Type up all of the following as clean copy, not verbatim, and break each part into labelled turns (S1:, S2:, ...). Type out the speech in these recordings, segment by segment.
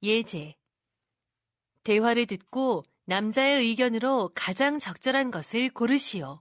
S1: 예제. 대화를 듣고 남자의 의견으로 가장 적절한 것을 고르시오.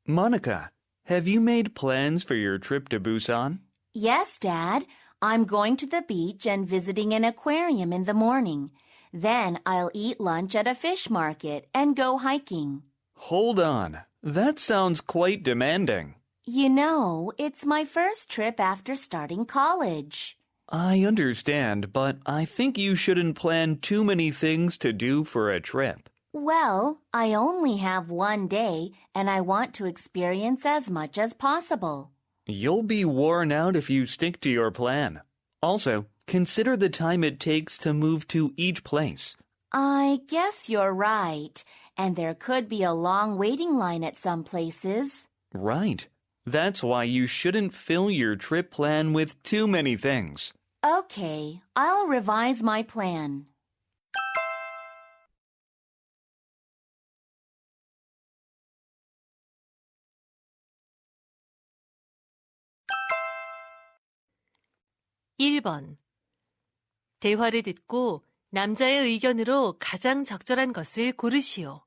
S2: Monica, have you made plans for your trip to Busan?
S3: Yes, Dad. I'm going to the beach and visiting an aquarium in the morning. Then I'll eat lunch at a fish market and go hiking.
S2: Hold on. That sounds quite demanding.
S3: You know, it's my first trip after starting college.
S2: I understand, but I think you shouldn't plan too many things to do for a trip.
S3: Well, I only have one day, and I want to experience as much as possible.
S2: You'll be worn out if you stick to your plan. Also, consider the time it takes to move to each place.
S3: I guess you're right, and there could be a long waiting line at some places.
S2: Right. That's why you shouldn't fill your trip plan with too many things.
S3: Okay, I'll revise my plan.
S1: (1번) 대화를 듣고 남자의 의견으로 가장 적절한 것을 고르시오.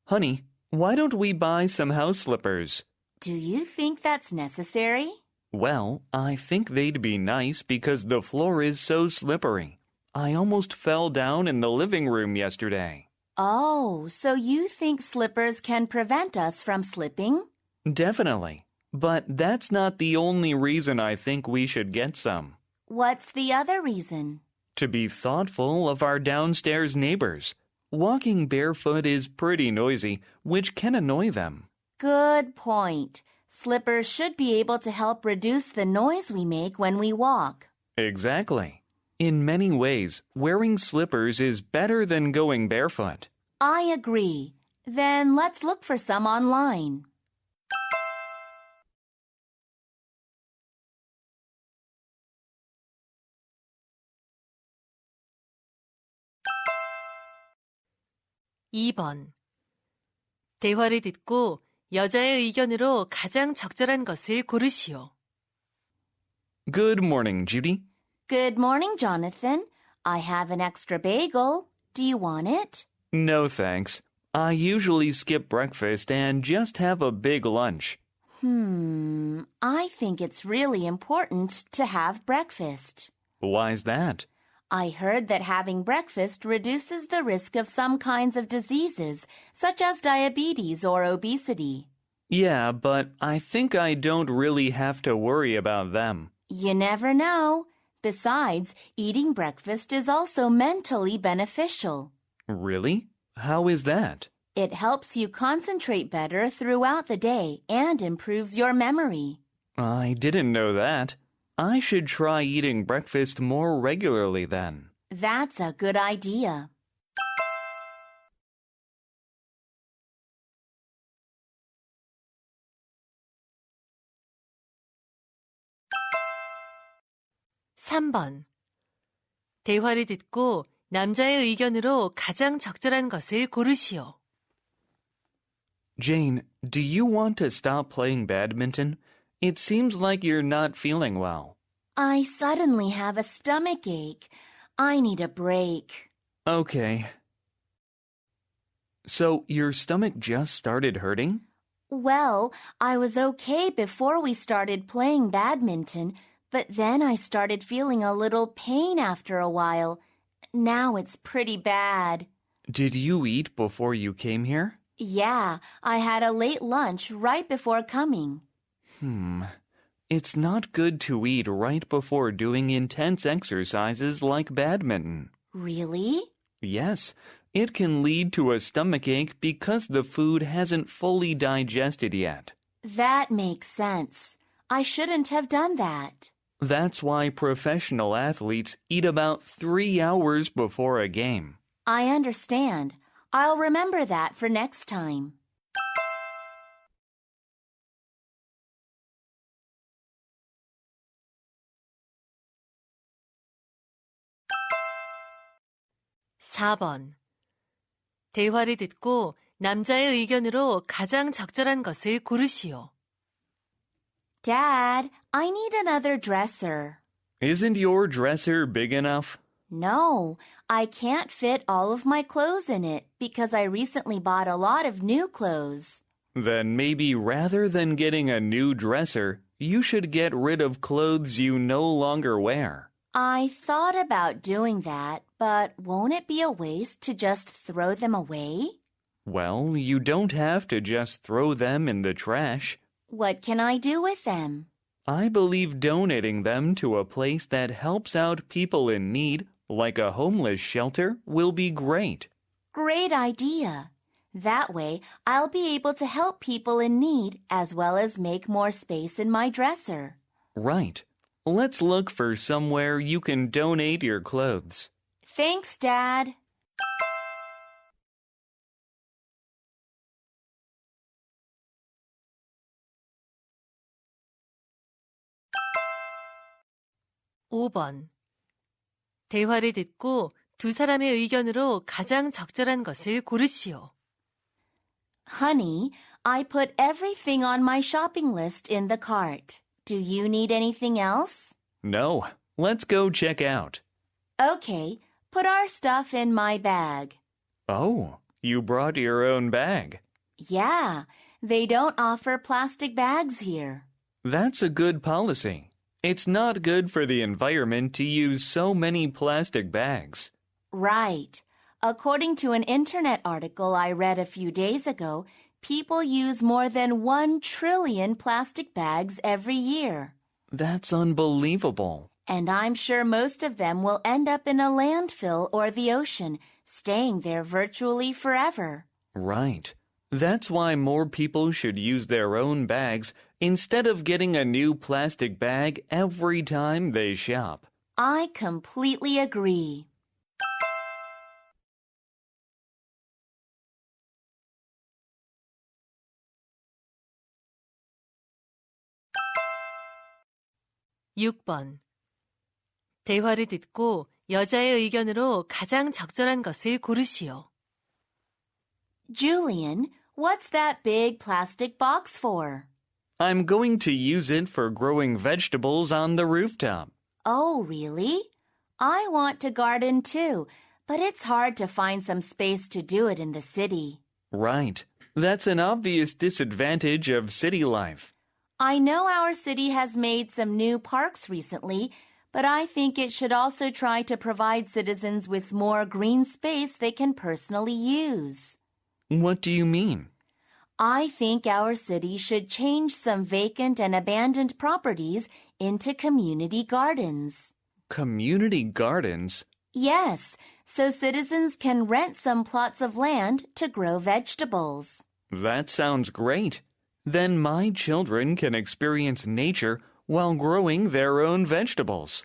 S2: Honey, why don't we buy some house slippers?
S3: Do you think that's necessary?
S2: Well, I think they'd be nice because the floor is so slippery. I almost fell down in the living room yesterday.
S3: Oh, so you think slippers can prevent us from slipping?
S2: Definitely. But that's not the only reason I think we should get some.
S3: What's the other reason?
S2: To be thoughtful of our downstairs neighbors. Walking barefoot is pretty noisy, which can annoy them.
S3: Good point. Slippers should be able to help reduce the noise we make when we walk.
S2: Exactly. In many ways, wearing slippers is better than going barefoot.
S3: I agree. Then let's look for some online.
S1: (2번) 대화를 듣고 여자의 의견으로 가장 적절한 것을 고르시오.
S2: Good morning, Judy.
S3: Good morning, Jonathan. I have an extra bagel. Do you want it?
S2: No, thanks. I usually skip breakfast and just have a big lunch.
S3: I think it's really important to have breakfast.
S2: Why's that?
S3: I heard that having breakfast reduces the risk of some kinds of diseases, such as diabetes or obesity.
S2: Yeah, but I think I don't really have to worry about them.
S3: You never know. Besides, eating breakfast is also mentally beneficial.
S2: Really? How is that?
S3: It helps you concentrate better throughout the day and improves your memory.
S2: I didn't know that. I should try eating breakfast more regularly then.
S3: That's a good idea.
S1: (3번) 대화를 듣고 남자의 의견으로 가장 적절한 것을 고르시오.
S2: Jane, do you want to stop playing badminton? It seems like you're not feeling well.
S3: I suddenly have a stomach ache. I need a break.
S2: Okay. So your stomach just started hurting?
S3: Well, I was okay before we started playing badminton, but then I started feeling a little pain after a while. Now it's pretty bad.
S2: Did you eat before you came here?
S3: Yeah, I had a late lunch right before coming.
S2: It's not good to eat right before doing intense exercises like badminton.
S3: Really?
S2: Yes, it can lead to a stomachache because the food hasn't fully digested yet.
S3: That makes sense. I shouldn't have done that.
S2: That's why professional athletes eat about 3 hours before a game.
S3: I understand. I'll remember that for next time.
S1: (4번) 대화를 듣고 남자의 의견으로 가장 적절한 것을 고르시오.
S3: Dad, I need another dresser.
S2: Isn't your dresser big enough?
S3: No, I can't fit all of my clothes in it because I recently bought a lot of new clothes.
S2: Then maybe rather than getting a new dresser, you should get rid of clothes you no longer wear.
S3: I thought about doing that, but won't it be a waste to just throw them away?
S2: Well, you don't have to just throw them in the trash.
S3: What can I do with them?
S2: I believe donating them to a place that helps out people in need, like a homeless shelter, will be great.
S3: Great idea. That way, I'll be able to help people in need as well as make more space in my dresser.
S2: Right. Let's look for somewhere you can donate your clothes.
S3: Thanks, Dad.
S1: (5번) 대화를 듣고 두 사람의 의견으로 가장 적절한 것을 고르시오.
S3: Honey, I put everything on my shopping list in the cart. Do you need anything else?
S2: No. Let's go check out.
S3: Okay, put our stuff in my bag.
S2: Oh, you brought your own bag.
S3: Yeah, they don't offer plastic bags here.
S2: That's a good policy. It's not good for the environment to use so many plastic bags.
S3: Right. According to an internet article I read a few days ago, people use more than 1 trillion plastic bags every year.
S2: That's unbelievable.
S3: And I'm sure most of them will end up in a landfill or the ocean, staying there virtually forever.
S2: Right. That's why more people should use their own bags instead of getting a new plastic bag every time they shop.
S3: I completely agree.
S1: (6번) 대화를 듣고 여자의 의견으로 가장 적절한 것을 고르시오.
S3: Julian, what's that big plastic box for?
S2: I'm going to use it for growing vegetables on the rooftop.
S3: Oh, really? I want to garden too, but it's hard to find some space to do it in the city.
S2: Right. That's an obvious disadvantage of city life.
S3: I know our city has made some new parks recently, but I think it should also try to provide citizens with more green space they can personally use.
S2: What do you mean?
S3: I think our city should change some vacant and abandoned properties into community gardens.
S2: Community gardens?
S3: Yes, so citizens can rent some plots of land to grow vegetables.
S2: That sounds great. Then my children can experience nature while growing their own vegetables.